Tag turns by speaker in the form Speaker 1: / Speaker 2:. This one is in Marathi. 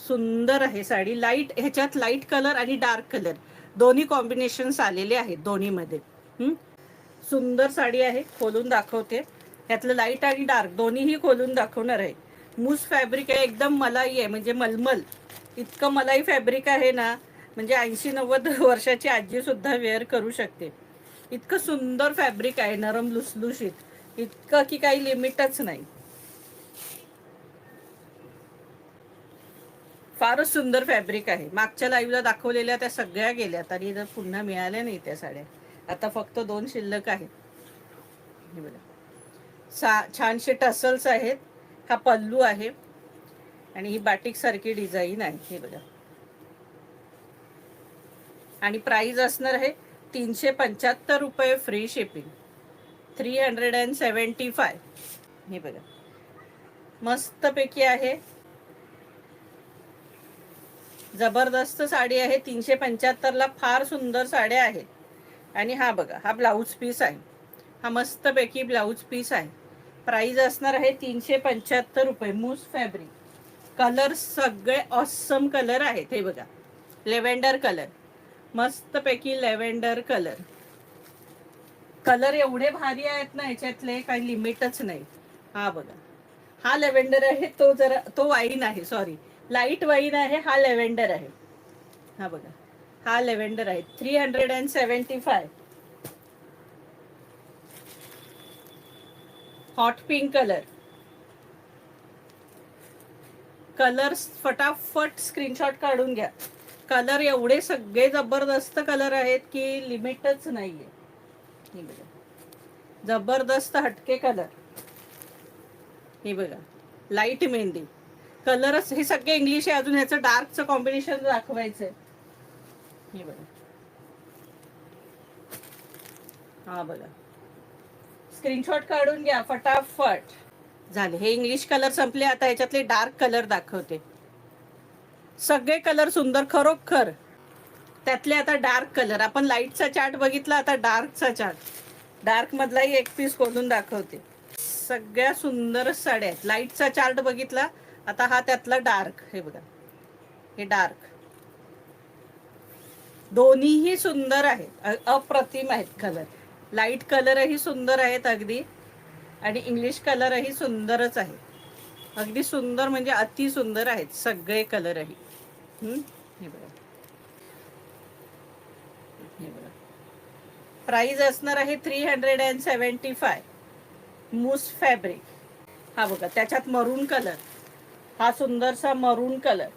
Speaker 1: सुंदर आहे साडी. लाईट ह्याच्यात लाईट कलर आणि डार्क कलर दोन्ही कॉम्बिनेशन्स आलेले आहेत दोन्हीमध्ये. सुंदर साडी आहे. खोलून दाखवते. ह्यातलं लाईट आणि डार्क दोन्हीही खोलून दाखवणार आहे. मूस फॅब्रिक आहे, एकदम मलाई आहे, म्हणजे मलमल इतकं मलाई फॅब्रिक आहे ना, म्हणजे 80-90 वर्षाची आजी सुद्धा वेअर करू शकते. इतकं सुंदर फॅब्रिक आहे, नरम लुसलुशीत, इतकं की काही लिमिटच नाही. फारच सुंदर फॅब्रिक आहे. मागच्या लाईव्हला दाखवलेल्या त्या सगळ्या गेल्या, तरी जर पुन्हा मिळाल्या नाही त्या साड्या. आता फक्त 2 शिल्लक आहेत. हे बघा, छानशे टसल्स आहेत. हा पल्लू आहे आणि ही बाटिक सारखी डिझाईन आहे. हे बघा, आणि प्राइस असणार आहे 375 रुपये, फ्री शिपिंग, 375. हे बघा, मस्तपैकी आहे, जबरदस्त साडी आहे. 375ला फार सुंदर साड्या आहेत. आणि हा बघा, हा ब्लाऊज पीस आहे. हा मस्तपैकी ब्लाऊज पीस आहे. प्राइस असणार आहे 375 रुपये. मूस फॅब्रिक. कलर सगळे ऑसम कलर आहेत. हे बघा, लेव्हेंडर कलर, मस्तपैकी लेव्हेंडर कलर. कलर एवढे भारी आहेत ना याच्यातले, काही लिमिटच नाही. हा बघा, हा लेव्हेंडर आहे, तो जरा तो वाईन आहे, सॉरी लाईट वाईन आहे, हा लेव्हेंडर आहे. हा बघा, हा लेव्हेंडर आहे. 375. Hot pink colour. कलर्स फटाफट स्क्रीनशॉट काढून घ्या. कलर एवढे सगळे जबरदस्त कलर आहेत की लिमिटच नाहीये. हे बघा, जबरदस्त हटके कलर. हे बघा, लाईट मेहंदी कलरच, हे सगळे इंग्लिश आहे. अजून ह्याचं डार्कचं कॉम्बिनेशन दाखवायचंय. हे बघा, हा बघा, स्क्रीनशॉट काढून घ्या फटाफट. झाले, हे इंग्लिश कलर संपले. आता ह्याच्यातले डार्क कलर दाखवते. सगळे कलर सुंदर खरोखर. त्यातले आता डार्क कलर, आपण लाईटचा चार्ट बघितला, आता डार्कचा चार्ट. डार्क मधलाही एक पीस खोलून दाखवते. सगळ्या सुंदर साड्या आहेत. लाईटचा चार्ट बघितला, आता हा त्यातला डार्क. हे बघा, हे डार्क, दोन्हीही सुंदर आहेत, अप्रतिम आहेत कलर. लाईट कलरही सुंदर आहेत अगदी, आणि इंग्लिश कलरही सुंदरच आहे. अगदी सुंदर म्हणजे अति सुंदर आहेत सगळे कलरही. हे बघा, हे बघा, प्राइस असणार आहे 375. मूस फॅब्रिक. हा बघा, त्याच्यात मरून कलर, हा सुंदरसा मरून कलर.